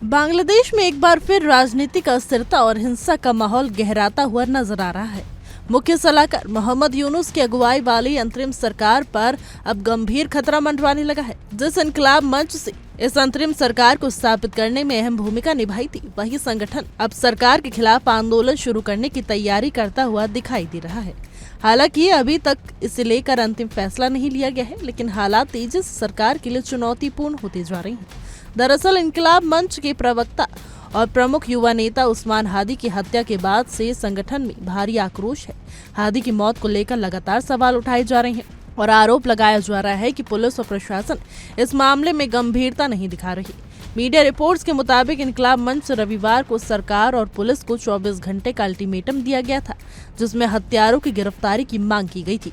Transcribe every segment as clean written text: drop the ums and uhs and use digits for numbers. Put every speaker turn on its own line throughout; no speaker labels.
बांग्लादेश में एक बार फिर राजनीतिक अस्थिरता और हिंसा का माहौल गहराता हुआ नजर आ रहा है। मुख्य सलाहकार मोहम्मद यूनुस की अगुवाई वाली अंतरिम सरकार पर अब गंभीर खतरा मंडराने लगा है। जिस इनकलाब मंच से इस अंतरिम सरकार को स्थापित करने में अहम भूमिका निभाई थी, वही संगठन अब सरकार के खिलाफ आंदोलन शुरू करने की तैयारी करता हुआ दिखाई दे रहा है। हालांकि अभी तक इसे लेकर अंतिम फैसला नहीं लिया गया है, लेकिन हालात तेजी से सरकार के लिए चुनौतीपूर्ण होते जा रही हैं। दरअसल इनकलाब मंच के प्रवक्ता और प्रमुख युवा नेता उस्मान हादी की हत्या के बाद से संगठन में भारी आक्रोश है। हादी की मौत को लेकर लगातार सवाल उठाए जा रहे हैं और आरोप लगाया जा रहा है कि पुलिस और प्रशासन इस मामले में गंभीरता नहीं दिखा रही। मीडिया रिपोर्ट्स के मुताबिक इनकलाब मंच से रविवार को सरकार और पुलिस को 24 घंटे का अल्टीमेटम दिया गया था, जिसमें हत्यारों की गिरफ्तारी की मांग की गई थी।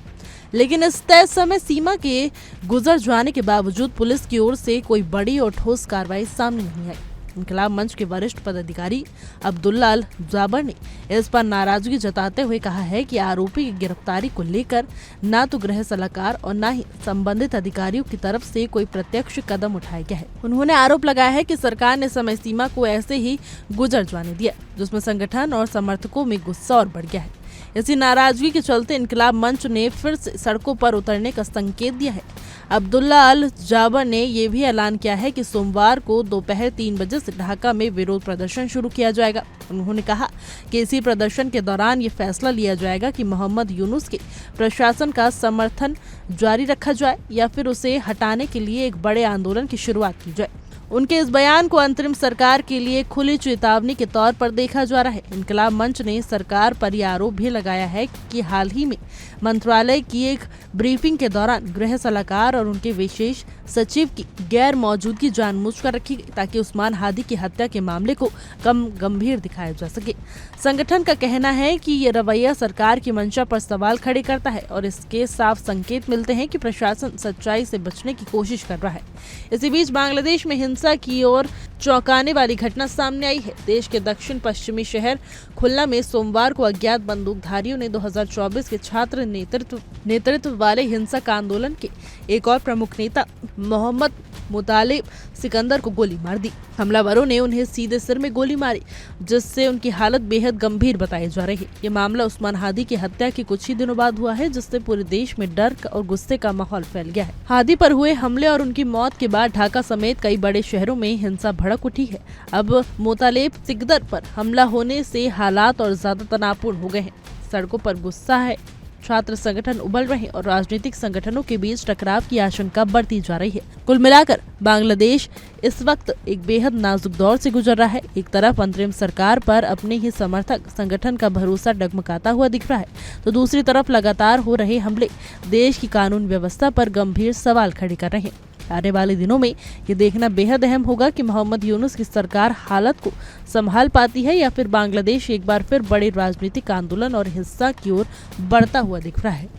लेकिन इस तय समय सीमा के गुजर जाने के बावजूद पुलिस की ओर से कोई बड़ी और ठोस कार्रवाई सामने नहीं आई। इनकलाब मंच के वरिष्ठ पदाधिकारी अब्दुल्ला अल जाबर ने इस पर नाराजगी जताते हुए कहा है कि आरोपी की गिरफ्तारी को लेकर न तो गृह सलाहकार और न ही संबंधित अधिकारियों की तरफ से कोई प्रत्यक्ष कदम उठाया गया है। उन्होंने आरोप लगाया है कि सरकार ने समय सीमा को ऐसे ही गुजर जाने दिया, जिसमें संगठन और समर्थकों में गुस्सा और बढ़ गया है। इसी नाराजगी के चलते इनकलाब मंच ने फिर से सड़कों पर उतरने का संकेत दिया है। अब्दुल्ला अल जाबर ने यह भी ऐलान किया है कि सोमवार को दोपहर 3 बजे से ढाका में विरोध प्रदर्शन शुरू किया जाएगा। उन्होंने कहा कि इसी प्रदर्शन के दौरान ये फैसला लिया जाएगा कि मोहम्मद यूनुस के प्रशासन का समर्थन जारी रखा जाए या फिर उसे हटाने के लिए एक बड़े आंदोलन की शुरुआत की जाए। उनके इस बयान को अंतरिम सरकार के लिए खुली चेतावनी के तौर पर देखा जा रहा है। इनकलाब मंच ने सरकार पर यह आरोप भी लगाया है कि हाल ही में मंत्रालय की एक ब्रीफिंग के दौरान गृह सलाहकार और उनके विशेष सचिव की गैर मौजूदगी जानबूझकर रखी गई, ताकि उस्मान हादी की हत्या के मामले को कम गंभीर दिखाया जा सके। संगठन का कहना है कि ये रवैया सरकार की मंशा पर सवाल खड़े करता है और इसके साफ संकेत मिलते हैं कि प्रशासन सच्चाई से बचने की कोशिश कर रहा है। इसी बीच बांग्लादेश में हिंसा की ओर चौंकाने वाली घटना सामने आई है। देश के दक्षिण पश्चिमी शहर खुल्ला में सोमवार को अज्ञात बंदूकधारियों ने 2024 के छात्र नेतृत्व वाले हिंसक आंदोलन के एक और प्रमुख नेता मोहम्मद मुतालिब सिकंदर को गोली मार दी। हमलावरों ने उन्हें सीधे सिर में गोली मारी, जिससे उनकी हालत बेहद गंभीर बताई जा रही है। ये मामला उस्मान हादी की हत्या के कुछ ही दिनों बाद हुआ है, जिससे पूरे देश में डर और गुस्से का माहौल फैल गया है। हादी पर हुए हमले और उनकी मौत के बाद ढाका समेत कई बड़े शहरों में हिंसा भड़क उठी है। अब मुतालिब सिकंदर पर हमला होने से हालात और ज्यादा तनावपूर्ण हो गए हैं। सड़कों पर गुस्सा है, छात्र संगठन उबल रहे और राजनीतिक संगठनों के बीच टकराव की आशंका बढ़ती जा रही है। कुल मिलाकर बांग्लादेश इस वक्त एक बेहद नाजुक दौर से गुजर रहा है। एक तरफ अंतरिम सरकार पर अपने ही समर्थक संगठन का भरोसा डगमगाता हुआ दिख रहा है, तो दूसरी तरफ लगातार हो रहे हमले देश की कानून व्यवस्था पर गंभीर सवाल खड़े कर रहे हैं। आने वाले दिनों में ये देखना बेहद अहम होगा कि मोहम्मद यूनुस की सरकार हालत को संभाल पाती है या फिर बांग्लादेश एक बार फिर बड़े राजनीतिक आंदोलन और हिंसा की ओर बढ़ता हुआ दिख रहा है।